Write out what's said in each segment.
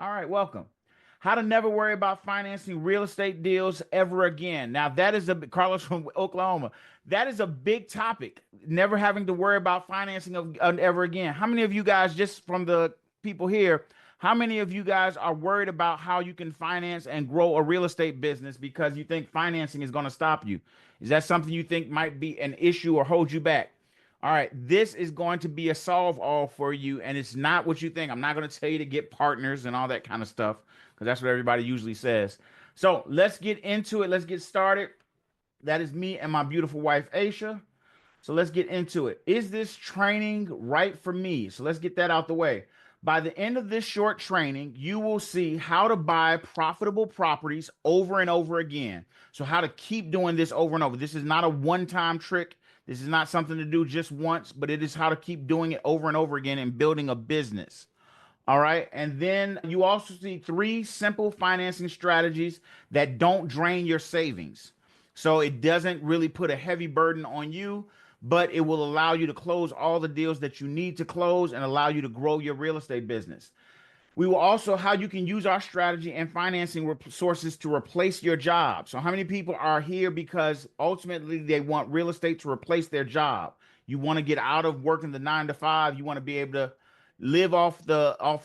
All right, welcome. How to never worry about financing real estate deals ever again. Now, that is Carlos from Oklahoma. That is a big topic. Never having to worry about financing ever again. How many of you guys, just from the people here, how many of you guys are worried about how you can finance and grow a real estate business because you think financing is going to stop you? Is that something you think might be an issue or hold you back? All right, this is going to be a solve all for you, and it's not what you think. I'm not going to tell you to get partners and all that kind of stuff because that's what everybody usually says. So let's get into it. Let's get started. That is me and my beautiful wife, Aisha. So let's get into it. Is this training right for me? So let's get that out the way. By the end of this short training, you will see how to buy profitable properties over and over again. So, how to keep doing this over and over. This is not a one time trick. This is not something to do just once, but it is how to keep doing it over and over again and building a business. All right. And then you also see three simple financing strategies that don't drain your savings. So it doesn't really put a heavy burden on you, but it will allow you to close all the deals that you need to close and allow you to grow your real estate business. We will also how you can use our strategy and financing sources to replace your job. So how many people are here because ultimately they want real estate to replace their job? You want to get out of working the 9 to 5. You want to be able to live off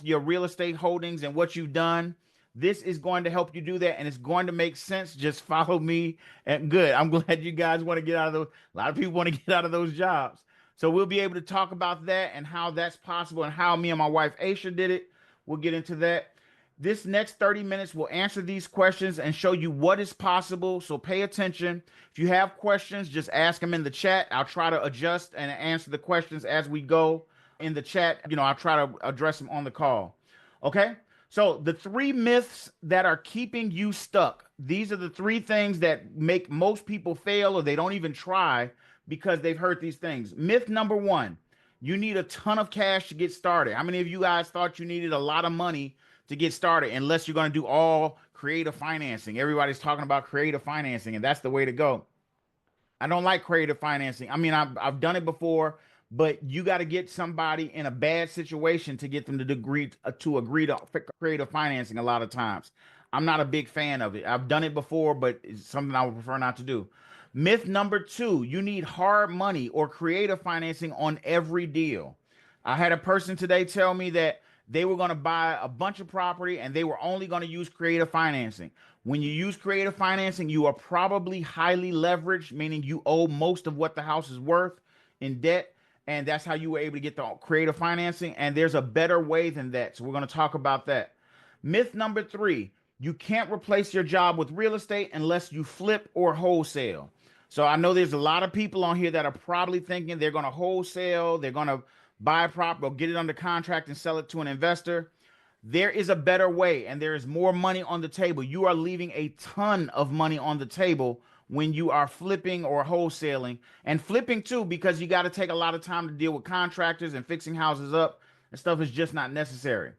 your real estate holdings and what you've done. This is going to help you do that, and it's going to make sense. Just follow me, and good. I'm glad you guys want to get out of those. A lot of people want to get out of those jobs, so we'll be able to talk about that and how that's possible and how me and my wife Aisha did it. We'll get into that. This next 30 minutes will answer these questions and show you what is possible. So pay attention. If you have questions, just ask them in the chat. I'll try to adjust and answer the questions as we go in the chat. I'll try to address them on the call. Okay. So the three myths that are keeping you stuck. These are the three things that make most people fail or they don't even try because they've heard these things. Myth number one, you need a ton of cash to get started. How many of you guys thought you needed a lot of money to get started unless you're going to do all creative financing? Everybody's talking about creative financing, and that's the way to go. I don't like creative financing. I mean, I've done it before, but you got to get somebody in a bad situation to get them to agree to creative financing a lot of times. I'm not a big fan of it. I've done it before, but it's something I would prefer not to do. Myth number two, you need hard money or creative financing on every deal. I had a person today tell me that they were going to buy a bunch of property and they were only going to use creative financing. When you use creative financing, you are probably highly leveraged, meaning you owe most of what the house is worth in debt. And that's how you were able to get the creative financing. And there's a better way than that. So we're going to talk about that. Myth number three, you can't replace your job with real estate unless you flip or wholesale. So I know there's a lot of people on here that are probably thinking they're going to wholesale, they're going to buy a prop or get it under contract and sell it to an investor. There is a better way, and there is more money on the table. You are leaving a ton of money on the table when you are flipping or wholesaling, and flipping too, because you got to take a lot of time to deal with contractors and fixing houses up and stuff is just not necessary.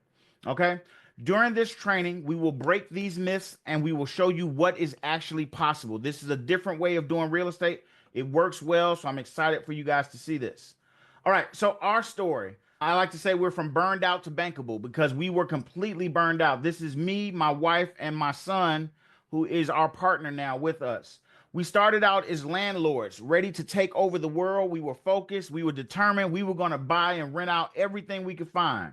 Okay. During this training, we will break these myths and we will show you what is actually possible. This is a different way of doing real estate. It works well, so I'm excited for you guys to see this. All right, so our story. I like to say we're from burned out to bankable because we were completely burned out. This is me, my wife, and my son, who is our partner now with us. We started out as landlords, ready to take over the world. We were focused, we were determined, we were going to buy and rent out everything we could find.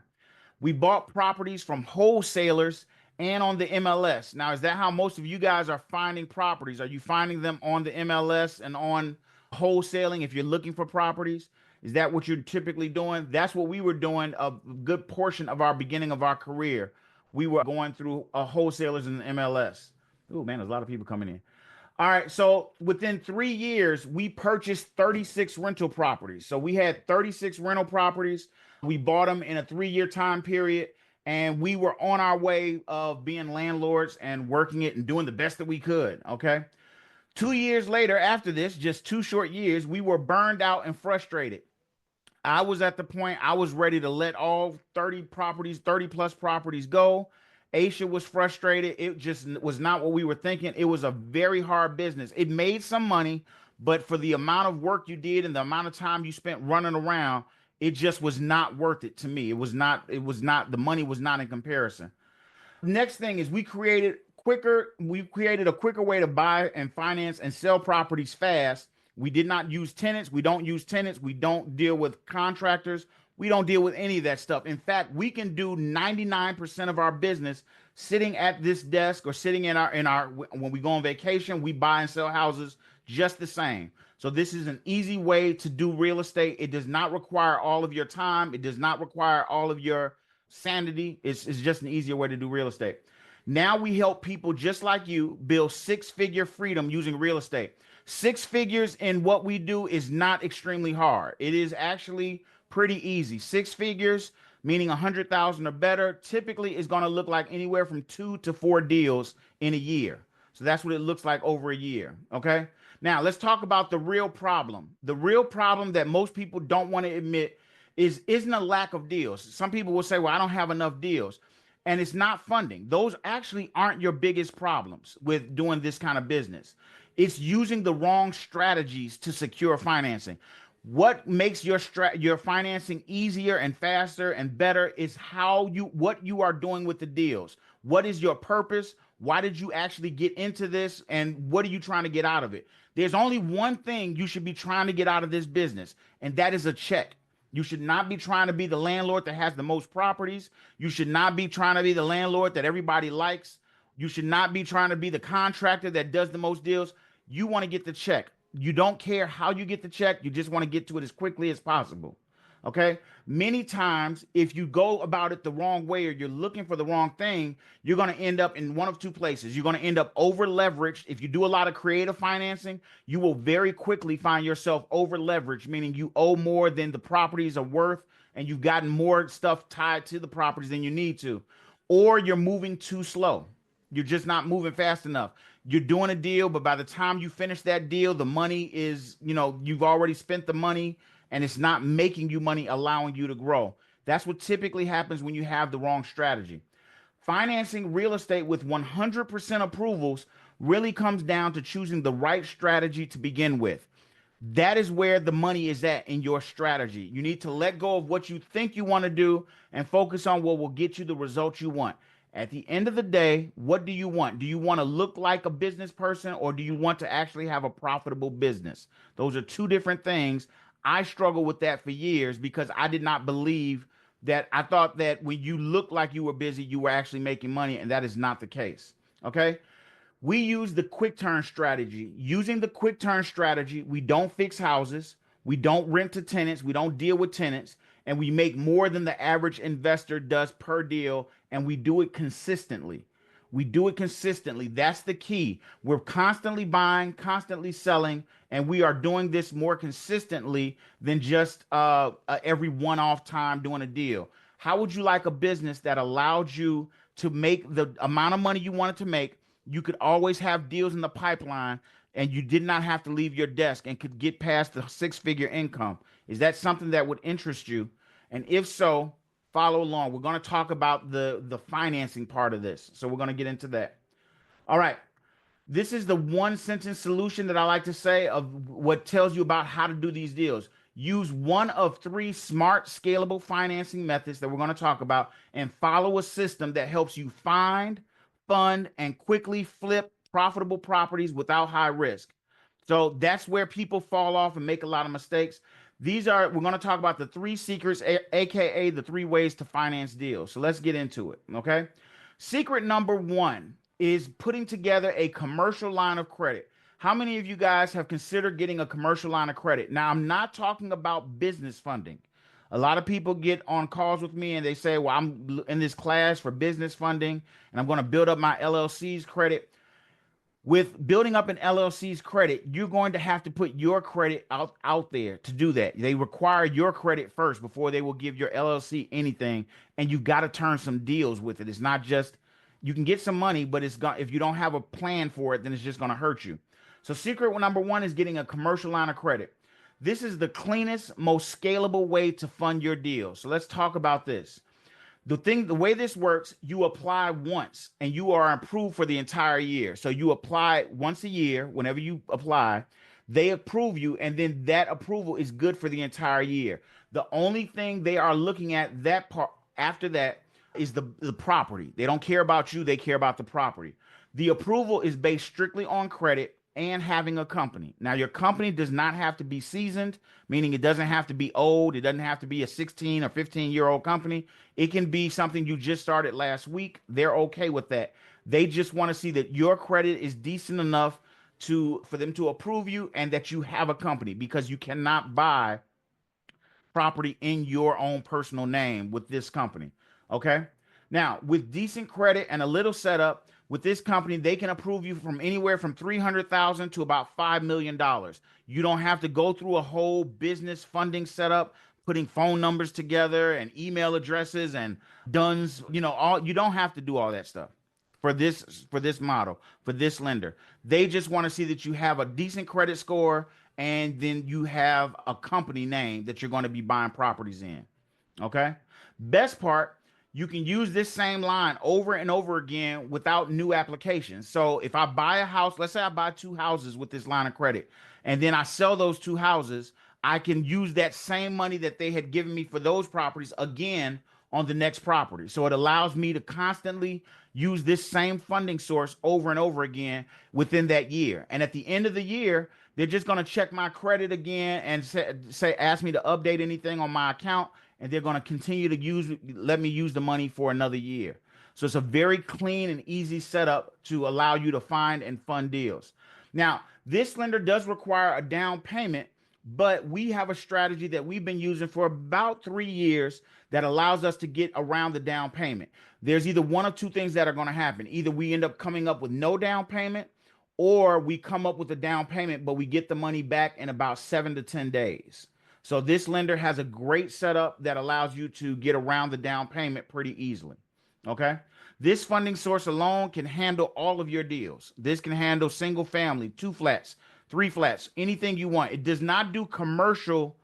We bought properties from wholesalers and on the MLS. Now, is that how most of you guys are finding properties? Are you finding them on the MLS and on wholesaling if you're looking for properties? Is that what you're typically doing? That's what we were doing a good portion of our beginning of our career. We were going through wholesalers in the MLS. Oh, man, there's a lot of people coming in. All right, so within 3 years, we purchased 36 rental properties. So we had 36 rental properties. We bought them in a 3-year time period, and we were on our way of being landlords and working it and doing the best that we could. Okay. 2 years later, after this, just 2 short years, we were burned out and frustrated. I was at the point I was ready to let all 30 properties, 30 plus properties go. Aisha was frustrated. It just was not what we were thinking. It was a very hard business. It made some money, but for the amount of work you did and the amount of time you spent running around, it just was not worth it to me. The money was not in comparison. Next thing is we created a quicker way to buy and finance and sell properties fast. We did not use tenants. We don't use tenants. We don't deal with contractors. We don't deal with any of that stuff. In fact, we can do 99% of our business sitting at this desk or sitting in our when we go on vacation, we buy and sell houses just the same. So this is an easy way to do real estate. It does not require all of your time. It does not require all of your sanity. It's just an easier way to do real estate. Now we help people just like you build six-figure freedom using real estate. Six figures in what we do is not extremely hard. It is actually pretty easy. Six figures, meaning 100,000 or better, typically is going to look like anywhere from 2 to 4 deals in a year. So that's what it looks like over a year. Okay. Now let's talk about the real problem. The real problem that most people don't want to admit isn't a lack of deals. Some people will say, well, I don't have enough deals. And it's not funding. Those actually aren't your biggest problems with doing this kind of business. It's using the wrong strategies to secure financing. What makes your financing easier and faster and better is what you are doing with the deals. What is your purpose? Why did you actually get into this? And what are you trying to get out of it? There's only one thing you should be trying to get out of this business, and that is a check. You should not be trying to be the landlord that has the most properties. You should not be trying to be the landlord that everybody likes. You should not be trying to be the contractor that does the most deals. You want to get the check. You don't care how you get the check. You just want to get to it as quickly as possible. Okay. Many times, if you go about it the wrong way or you're looking for the wrong thing, you're going to end up in one of two places. You're going to end up over leveraged. If you do a lot of creative financing, you will very quickly find yourself over leveraged, meaning you owe more than the properties are worth and you've gotten more stuff tied to the properties than you need to, or you're moving too slow. You're just not moving fast enough. You're doing a deal, but by the time you finish that deal, the money is, you've already spent the money and it's not making you money, allowing you to grow. That's what typically happens when you have the wrong strategy. Financing real estate with 100% approvals really comes down to choosing the right strategy to begin with. That is where the money is at in your strategy. You need to let go of what you think you want to do and focus on what will get you the results you want. At the end of the day, what do you want? Do you want to look like a business person or do you want to actually have a profitable business? Those are two different things. I struggled with that for years because I did not believe that. I thought that when you look like you were busy, you were actually making money, and that is not the case. Okay. We use the quick turn strategy. Using the quick turn strategy, we don't fix houses, we don't rent to tenants, we don't deal with tenants, and we make more than the average investor does per deal, and we do it consistently. We do it consistently. That's the key. We're constantly buying, constantly selling, and we are doing this more consistently than just every one-off time doing a deal. How would you like a business that allowed you to make the amount of money you wanted to make? You could always have deals in the pipeline and you did not have to leave your desk and could get past the six-figure income. Is that something that would interest you? And if so, follow along. We're going to talk about the financing part of this. So we're going to get into that. All right. This is the one sentence solution that I like to say of what tells you about how to do these deals. Use one of three smart, scalable financing methods that we're going to talk about and follow a system that helps you find, fund, and quickly flip profitable properties without high risk. So that's where people fall off and make a lot of mistakes. We're going to talk about the three secrets, AKA the three ways to finance deals. So let's get into it. Okay. Secret number one is putting together a commercial line of credit. How many of you guys have considered getting a commercial line of credit? Now, I'm not talking about business funding. A lot of people get on calls with me and they say, well, I'm in this class for business funding and I'm going to build up my LLC's credit. With building up an LLC's credit, you're going to have to put your credit out there to do that. They require your credit first before they will give your LLC anything. And you've got to turn some deals with it. It's not just, you can get some money, but if you don't have a plan for it, then it's just going to hurt you. So secret number one is getting a commercial line of credit. This is the cleanest, most scalable way to fund your deal. So let's talk about this. The way this works, you apply once and you are approved for the entire year. So you apply once a year. Whenever you apply, they approve you, and then that approval is good for the entire year. The only thing they are looking at that part after that is the property. They don't care about you, they care about the property. The approval is based strictly on credit and having a company. Now, your company does not have to be seasoned, meaning it doesn't have to be old. It doesn't have to be a 16 or 15-year-old company. It can be something you just started last week. They're okay with that. They just want to see that your credit is decent enough to for them to approve you and that you have a company because you cannot buy property in your own personal name with this company. Okay. Now, with decent credit and a little setup with this company, they can approve you from anywhere from 300,000 to about $5 million. You don't have to go through a whole business funding setup, putting phone numbers together and email addresses and duns. All you don't have to do all that stuff for this model for this lender. They just want to see that you have a decent credit score and then you have a company name that you're going to be buying properties in. Okay. Best part, you can use this same line over and over again without new applications. So if I buy a house, let's say I buy two houses with this line of credit, and then I sell those two houses, I can use that same money that they had given me for those properties again on the next property. So it allows me to constantly use this same funding source over and over again within that year. And at the end of the year, they're just going to check my credit again and ask me to update anything on my account, and they're going to continue to let me use the money for another year. So it's a very clean and easy setup to allow you to find and fund deals. Now, this lender does require a down payment, but we have a strategy that we've been using for about 3 years that allows us to get around the down payment. There's either one of two things that are going to happen. Either we end up coming up with no down payment, or we come up with a down payment, but we get the money back in about 7 to 10 days. So this lender has a great setup that allows you to get around the down payment pretty easily. Okay. This funding source alone can handle all of your deals. This can handle single family, 2 flats, 3 flats, anything you want. It does not do commercial.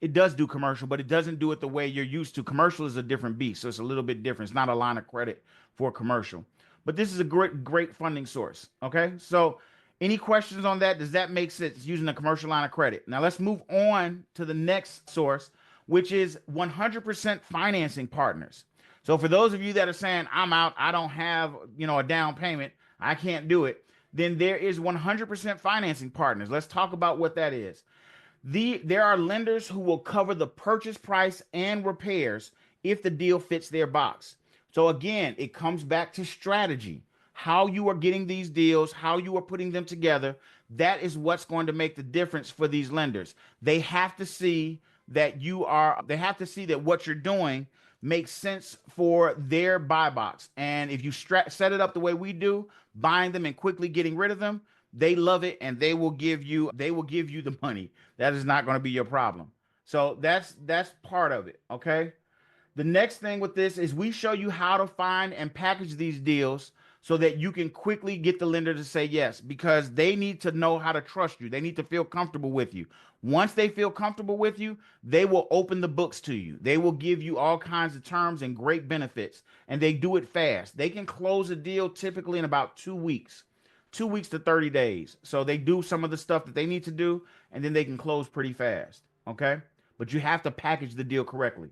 It does do commercial, but it doesn't do it the way you're used to. Commercial is a different beast, so it's a little bit different. It's not a line of credit for commercial, but this is a great funding source. Okay, so any questions on that? Does that make sense using a commercial line of credit? Now let's move on to the next source, which is 100% financing partners. So for those of you that are saying, I'm out, I don't have, a down payment, I can't do it, then there is 100% financing partners. Let's talk about what that is. There are lenders who will cover the purchase price and repairs if the deal fits their box. So again, it comes back to strategy. How you are getting these deals, how you are putting them together, that is what's going to make the difference for these lenders. They have to see they have to see that what you're doing makes sense for their buy box. And if you set it up the way we do, buying them and quickly getting rid of them, they love it and they will give you the money. That is not going to be your problem. So that's part of it. Okay. The next thing with this is we show you how to find and package these deals so that you can quickly get the lender to say yes, because they need to know how to trust you. They need to feel comfortable with you. Once they feel comfortable with you, they will open the books to you. They will give you all kinds of terms and great benefits, and they do it fast. They can close a deal typically in about 2 weeks. 2 weeks to 30 days. So they do some of the stuff that they need to do, and then they can close pretty fast. Okay. But you have to package the deal correctly.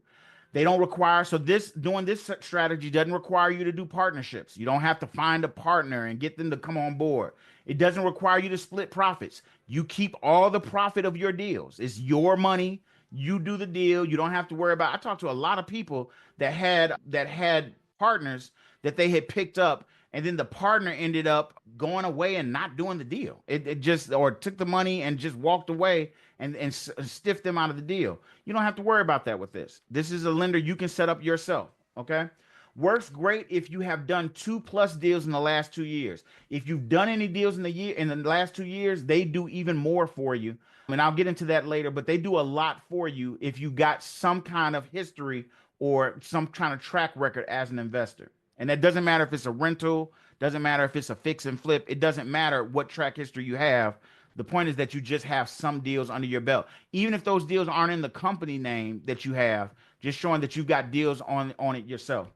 They don't require, so doing this strategy doesn't require you to do partnerships. You don't have to find a partner and get them to come on board. It doesn't require you to split profits. You keep all the profit of your deals. It's your money. You do the deal. You don't have to worry about. I talked to a lot of people that had partners that they had picked up, and then the partner ended up going away and not doing the deal. It just, or took the money and just walked away and stiffed them out of the deal. You don't have to worry about that with this. This is a lender you can set up yourself. Okay. Works great if you have done 2+ deals in the last 2 years. If you've done any deals in the last 2 years, they do even more for you. And I'll get into that later, but they do a lot for you if you got some kind of history or some kind of track record as an investor. And that doesn't matter if it's a rental, doesn't matter if it's a fix and flip. It doesn't matter what track history you have. The point is that you just have some deals under your belt. Even if those deals aren't in the company name that you have, just showing that you've got deals on it yourself.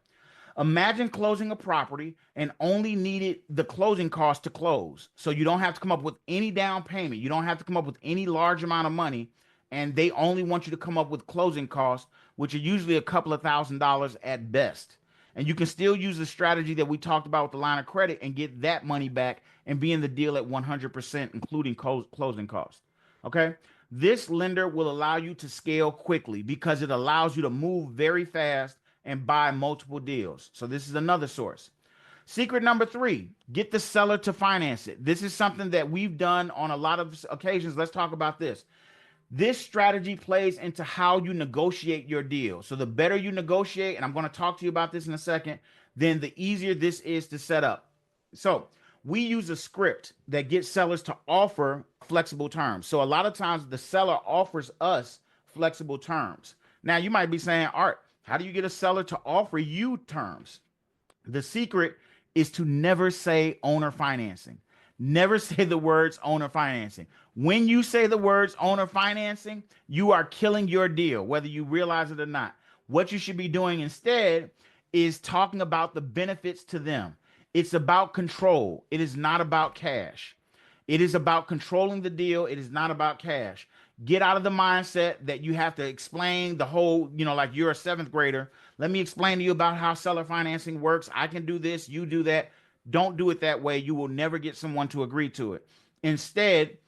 Imagine closing a property and only needed the closing cost to close. So you don't have to come up with any down payment. You don't have to come up with any large amount of money. And they only want you to come up with closing costs, which are usually a couple of $1,000s at best. And you can still use the strategy that we talked about with the line of credit and get that money back and be in the deal at 100%, including closing costs. Okay. This lender will allow you to scale quickly because it allows you to move very fast and buy multiple deals. So, this is another source. Secret number three, get the seller to finance it. This is something that we've done on a lot of occasions. Let's talk about this. This strategy plays into how you negotiate your deal. So the better you negotiate, and I'm going to talk to you about this in a second, then the easier this is to set up. So we use a script that gets sellers to offer flexible terms. So a lot of times the seller offers us flexible terms. Now you might be saying, Art, how do you get a seller to offer you terms? The secret is to never say owner financing. Never say the words owner financing. When you say the words owner financing, you are killing your deal, whether you realize it or not. What you should be doing instead is talking about the benefits to them. It's about control. It is not about cash. It is about controlling the deal. It is not about cash. Get out of the mindset that you have to explain the whole, like you're a seventh grader. Let me explain to you about how seller financing works. I can do this, you do that. Don't do it that way. You will never get someone to agree to it. Instead,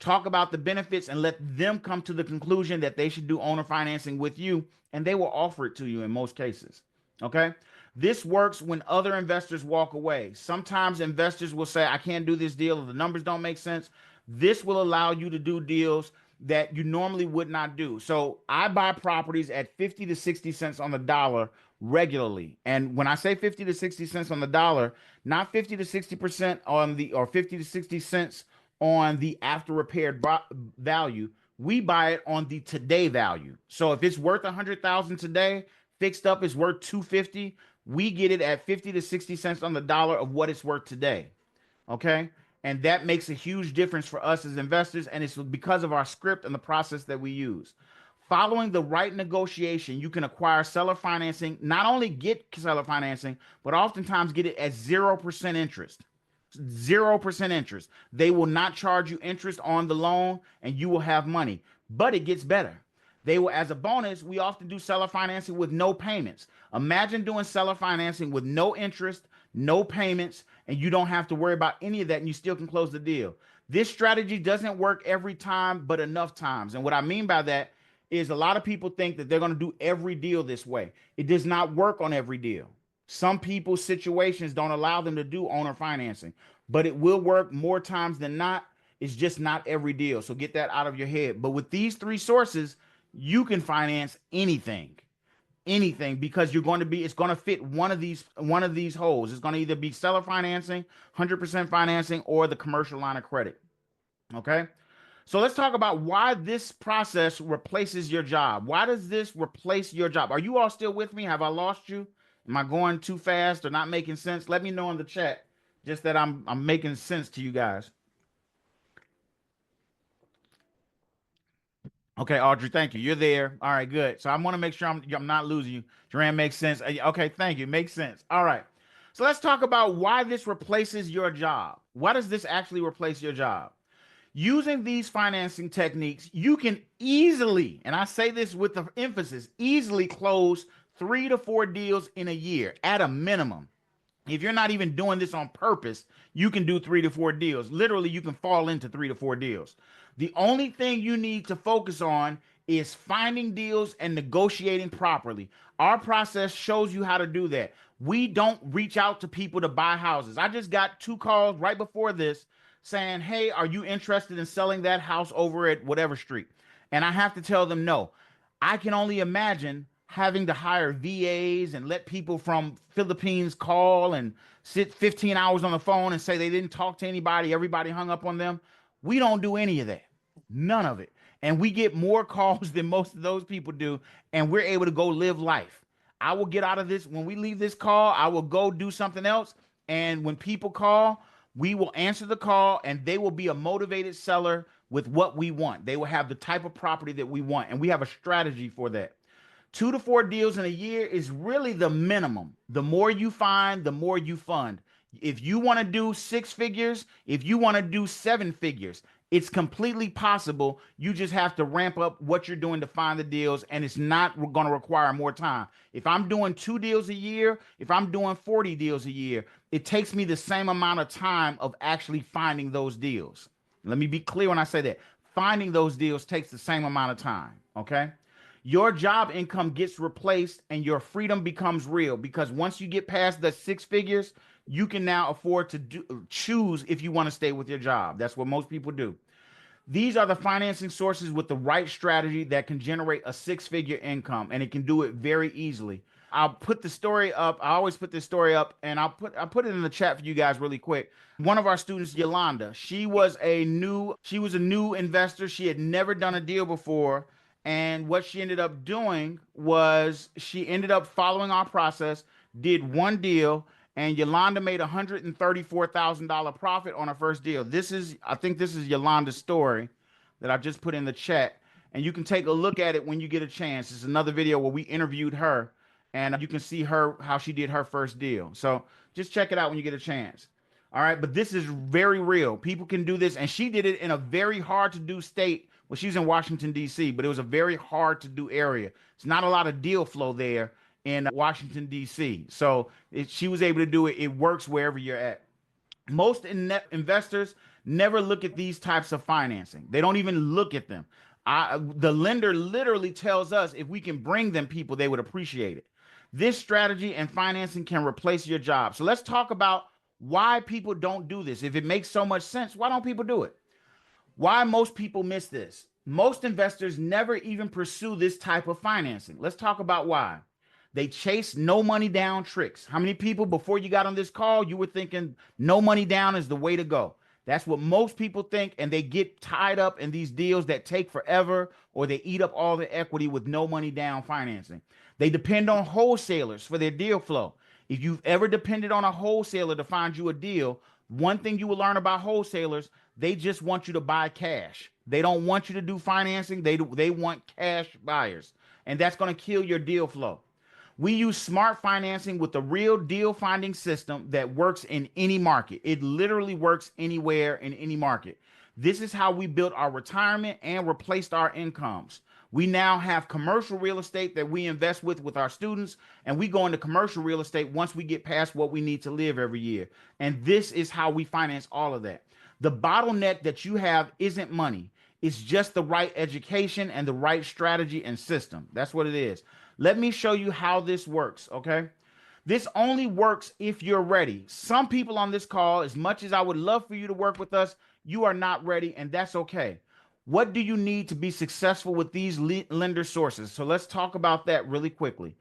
talk about the benefits and let them come to the conclusion that they should do owner financing with you, and they will offer it to you in most cases. Okay. This works when other investors walk away. Sometimes investors will say, I can't do this deal, or the numbers don't make sense. This will allow you to do deals that you normally would not do. So I buy properties at 50 to 60 cents on the dollar regularly. And when I say 50 to 60 cents on the dollar, not 50 to 60% on the, or 50 to 60 cents on the after repaired value. We buy it on the today value. So if it's worth 100,000 today, fixed up is worth 250. We get it at 50 to 60 cents on the dollar of what it's worth today. Okay. And that makes a huge difference for us as investors. And it's because of our script and the process that we use. Following the right negotiation, you can acquire seller financing, not only get seller financing, but oftentimes get it at 0% interest. 0% interest. They will not charge you interest on the loan and you will have money. But it gets better. They will, as a bonus, we often do seller financing with no payments. Imagine doing seller financing with no interest, no payments, and you don't have to worry about any of that, and you still can close the deal. This strategy doesn't work every time, but enough times. And what I mean by that is a lot of people think that they're going to do every deal this way. It does not work on every deal. Some people's situations don't allow them to do owner financing, but it will work more times than not. It's just not every deal. So get that out of your head. But with these three sources, you can finance anything because it's going to fit one of these holes. It's going to either be seller financing, 100% financing, or the commercial line of credit. Okay. So let's talk about why this process replaces your job. Why does this replace your job? Are you all still with me? Have I lost you? Am I going too fast or not making sense? Let me know in the chat just that I'm making sense to you guys. Okay, Audrey, thank you. You're there. All right, good. So I want to make sure I'm not losing you. Duran makes sense. Okay, thank you. Makes sense. All right. So let's talk about why this replaces your job. Why does this actually replace your job? Using these financing techniques, you can easily, and I say this with the emphasis, easily close 3 to 4 deals in a year at a minimum. If you're not even doing this on purpose, you can do 3 to 4 deals. Literally, you can fall into 3 to 4 deals. The only thing you need to focus on is finding deals and negotiating properly. Our process shows you how to do that. We don't reach out to people to buy houses. I just got 2 calls right before this saying, hey, are you interested in selling that house over at whatever street? And I have to tell them no. I can only imagine having to hire VAs and let people from Philippines call and sit 15 hours on the phone and say they didn't talk to anybody, everybody hung up on them. We don't do any of that. None of it. And we get more calls than most of those people do, and we're able to go live life. I will get out of this. When we leave this call, I will go do something else. And when people call, we will answer the call, and they will be a motivated seller with what we want. They will have the type of property that we want, and we have a strategy for that. 2 to 4 deals in a year is really the minimum. The more you find, the more you fund. If you want to do 6 figures, if you want to do 7 figures, It's completely possible. You just have to ramp up what you're doing to find the deals, and it's not going to require more time. If I'm doing 2 deals a year, if I'm doing 40 deals a year, it takes me the same amount of time of actually finding those deals. Let me be clear when I say that. Finding those deals takes the same amount of time. Okay. Your job income gets replaced and your freedom becomes real because once you get past the 6 figures, you can now afford to choose if you want to stay with your job. That's what most people do. These are the financing sources with the right strategy that can generate a 6 figure income, and it can do it very easily. I'll put the story up. I always put this story up, and I'll put it in the chat for you guys really quick. One of our students, Yolanda, she was a new investor. She had never done a deal before, and what she ended up doing was she ended up following our process, did one deal, and Yolanda made $134,000 profit on her first deal. I think this is Yolanda's story that I just put in the chat, and you can take a look at it when you get a chance. It's another video where we interviewed her, and you can see her how she did her first deal. So just check it out when you get a chance. All right, but this is very real. People can do this, and she did it in a very hard to do state. Well, she's in Washington D.C., but it was a very hard to do area. It's not a lot of deal flow there in Washington D.C. So she was able to do it. It works wherever you're at. Most investors never look at these types of financing. They don't even look at them. The lender literally tells us if we can bring them people, they would appreciate it. This strategy and financing can replace your job. So let's talk about why people don't do this. If it makes so much sense, why don't people do it? Why most people miss this? Most investors never even pursue this type of financing. Let's talk about why. They chase no money down tricks. How many people before you got on this call, you were thinking no money down is the way to go? That's what most people think, and they get tied up in these deals that take forever, or they eat up all the equity with no money down financing. They depend on wholesalers for their deal flow. If you've ever depended on a wholesaler to find you a deal, one thing you will learn about wholesalers, they just want you to buy cash. They don't want you to do financing. They want cash buyers, and that's going to kill your deal flow. We use smart financing with a real deal finding system that works in any market. It literally works anywhere in any market. This is how we built our retirement and replaced our incomes. We now have commercial real estate that we invest with our students, and we go into commercial real estate once we get past what we need to live every year. And this is how we finance all of that. The bottleneck that you have isn't money. It's just the right education and the right strategy and system. That's what it is. Let me show you how this works, okay? This only works if you're ready. Some people on this call, as much as I would love for you to work with us, you are not ready, and that's okay. What do you need to be successful with these lender sources? So let's talk about that really quickly.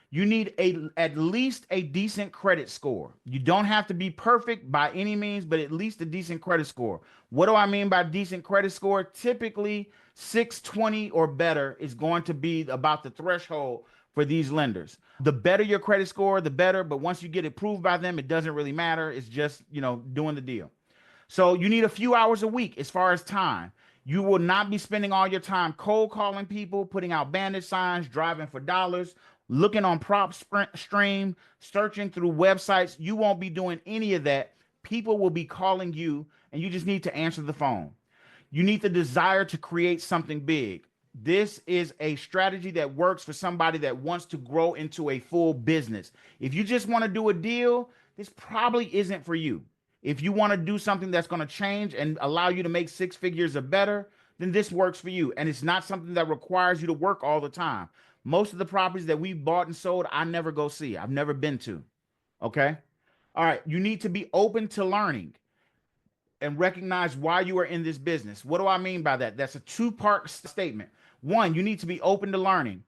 You need at least a decent credit score. You don't have to be perfect by any means, but at least a decent credit score. What do I mean by decent credit score? Typically, 620 or better is going to be about the threshold for these lenders. The better your credit score, the better. But once you get approved by them, it doesn't really matter. It's just, doing the deal. So you need a few hours a week as far as time. You will not be spending all your time cold calling people, putting out bandit signs, driving for dollars, looking on prop stream, searching through websites. You won't be doing any of that. People will be calling you, and you just need to answer the phone. You need the desire to create something big. This is a strategy that works for somebody that wants to grow into a full business. If you just want to do a deal, this probably isn't for you. If you want to do something that's going to change and allow you to make 6 figures or better, then this works for you. And it's not something that requires you to work all the time. Most of the properties that we've bought and sold, I never go see. I've never been to. Okay. All right. You need to be open to learning and recognize why you are in this business. What do I mean by that? That's a two-part statement. One, you need to be open to learning.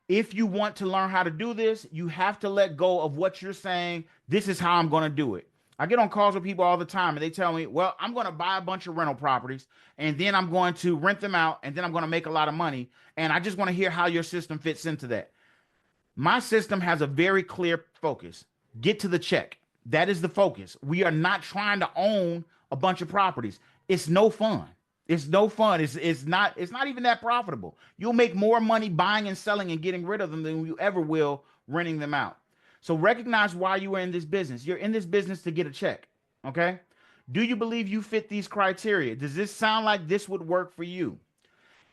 If you want to learn how to do this, you have to let go of what you're saying. This is how I'm going to do it. I get on calls with people all the time and they tell me, well, I'm going to buy a bunch of rental properties and then I'm going to rent them out and then I'm going to make a lot of money. And I just want to hear how your system fits into that. My system has a very clear focus. Get to the check. That is the focus. We are not trying to own a bunch of properties. It's no fun. It's no fun. It's not even that profitable. You'll make more money buying and selling and getting rid of them than you ever will renting them out. So recognize why you are in this business. You're in this business to get a check. Okay. Do you believe you fit these criteria? Does this sound like this would work for you?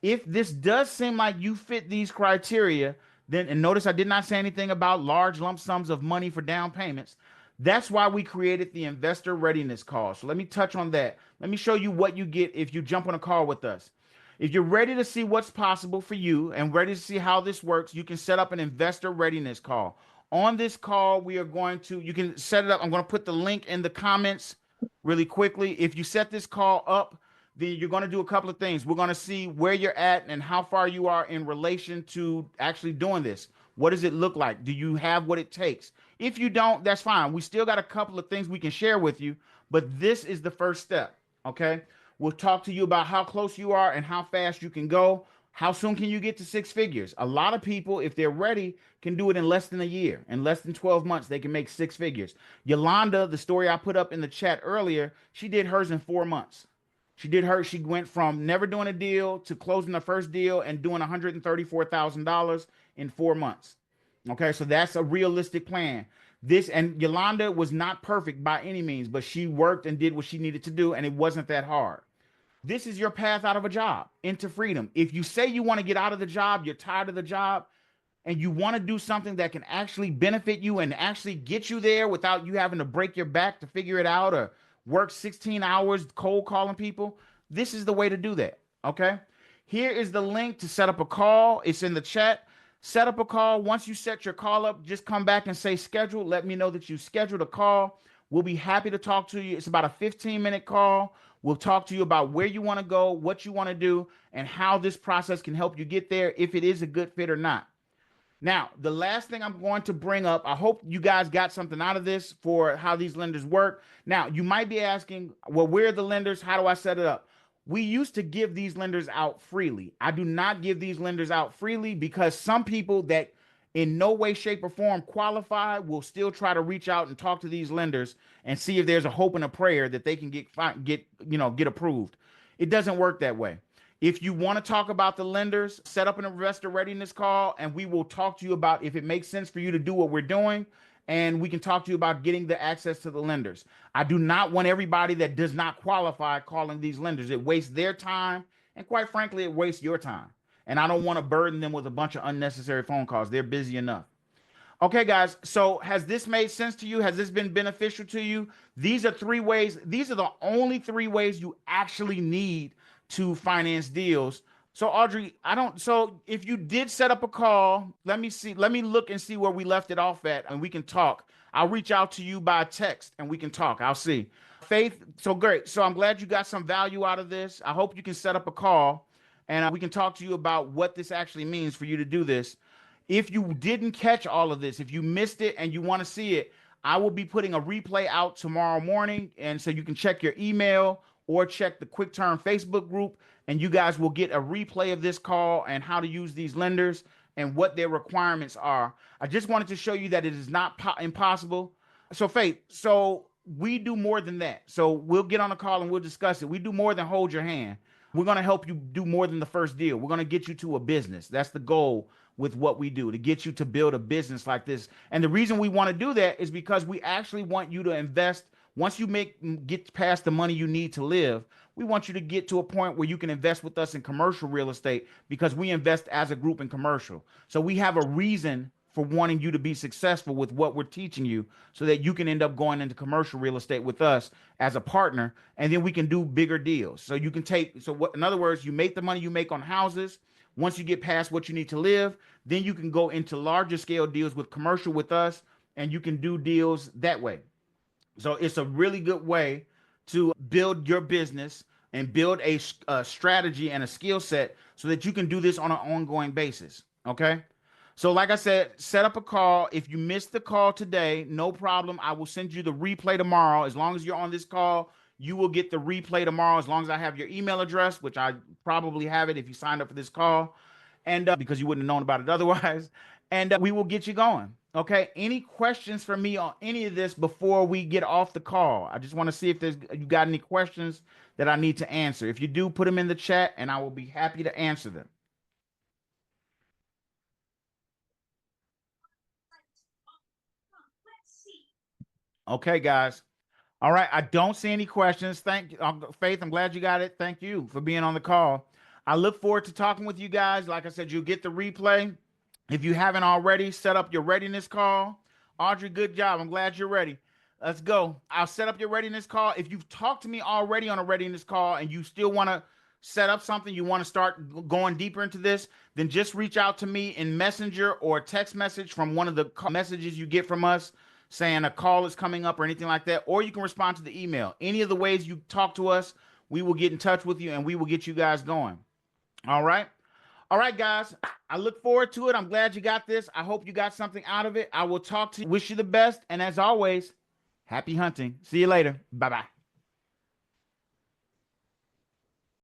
If this does seem like you fit these criteria, then, and notice I did not say anything about large lump sums of money for down payments. That's why we created the investor readiness call. So let me touch on that. Let me show you what you get if you jump on a call with us. If you're ready to see what's possible for you and ready to see how this works, you can set up an investor readiness call. On this call, we are going to, you can set it up. I'm going to put the link in the comments really quickly. If you set this call up, then you're going to do a couple of things. We're going to see where you're at and how far you are in relation to actually doing this. What does it look like? Do you have what it takes? If you don't, that's fine. We still got a couple of things we can share with you, but this is the first step. Okay. We'll talk to you about how close you are and how fast you can go. How soon can you get to six figures? A lot of people, if they're ready, can do it in less than a year. In less than 12 months, they can make six figures. Yolanda, the story I put up in the chat earlier, she did hers in 4 months. She went from never doing a deal to closing the first deal and doing $134,000 in 4 months. Okay, so that's a realistic plan. This, and Yolanda was not perfect by any means, but she worked and did what she needed to do, and it wasn't that hard. This is your path out of a job into freedom. If you say you want to get out of the job, you're tired of the job, and you want to do something that can actually benefit you and actually get you there without you having to break your back to figure it out or work 16 hours cold calling people, this is the way to do that. Okay. Here is the link to set up a call. It's in the chat. Set up a call. Once you set your call up, just come back and say schedule. Let me know that you scheduled a call. We'll be happy to talk to you. It's about a 15-minute call. We'll talk to you about where you want to go, what you want to do, and how this process can help you get there, if it is a good fit or not. Now, the last thing I'm going to bring up, I hope you guys got something out of this for how these lenders work. Now, you might be asking, well, where are the lenders? How do I set it up? We used to give these lenders out freely. I do not give these lenders out freely because some people that in no way, shape, or form qualify will still try to reach out and talk to these lenders and see if there's a hope and a prayer that they can get approved. It doesn't work that way. If you want to talk about the lenders, set up an investor readiness call and we will talk to you about if it makes sense for you to do what we're doing. And we can talk to you about getting the access to the lenders. I do not want everybody that does not qualify calling these lenders. It wastes their time. And quite frankly, it wastes your time. And I don't want to burden them with a bunch of unnecessary phone calls. They're busy enough. Okay, guys. So has this made sense to you? Has this been beneficial to you? These are three ways. These are the only three ways you actually need to finance deals. So Audrey, I don't. So if you did set up a call, let me see. Let me look and see where we left it off at, and we can talk. I'll reach out to you by text, and we can talk. I'll see. Faith. So great. So I'm glad you got some value out of this. I hope you can set up a call, and we can talk to you about what this actually means for you to do this. If you didn't catch all of this, if you missed it and you want to see it, I will be putting a replay out tomorrow morning. And so you can check your email or check the QuickTurn Facebook group, and you guys will get a replay of this call and how to use these lenders and what their requirements are. I just wanted to show you that it is not impossible. So, Faith, so we do more than that. So we'll get on a call and we'll discuss it. We do more than hold your hand. We're going to help you do more than the first deal. We're going to get you to a business. That's the goal with what we do, to get you to build a business like this. And the reason we want to do that is because we actually want you to invest. Once you get past the money you need to live, we want you to get to a point where you can invest with us in commercial real estate, because we invest as a group in commercial. So we have a reason for wanting you to be successful with what we're teaching you, so that you can end up going into commercial real estate with us as a partner, and then we can do bigger deals. So you can take, so what, in other words, you make the money you make on houses. Once you get past what you need to live, then you can go into larger scale deals with commercial with us, and you can do deals that way. So it's a really good way to build your business and build a strategy and a skill set so that you can do this on an ongoing basis. Okay. So, like I said, set up a call. If you missed the call today, no problem. I will send you the replay tomorrow. As long as you're on this call, you will get the replay tomorrow, as long as I have your email address, which I probably have it if you signed up for this call, and because you wouldn't have known about it otherwise. And we will get you going. Okay. Any questions for me on any of this before we get off the call? I just want to see if you got any questions that I need to answer. If you do, put them in the chat, and I will be happy to answer them. Okay, guys. All right. I don't see any questions. Faith. I'm glad you got it. Thank you for being on the call. I look forward to talking with you guys. Like I said, you'll get the replay. If you haven't already, set up your readiness call. Audrey, good job. I'm glad you're ready. Let's go. I'll set up your readiness call. If you've talked to me already on a readiness call and you still want to set up something, you want to start going deeper into this, then just reach out to me in Messenger or text message from one of the messages you get from us saying a call is coming up or anything like that. Or you can respond to the email. Any of the ways you talk to us, we will get in touch with you and we will get you guys going. All right. All right, guys. I look forward to it. I'm glad you got this. I hope you got something out of it. I will talk to you. Wish you the best. And as always, happy hunting. See you later. Bye bye.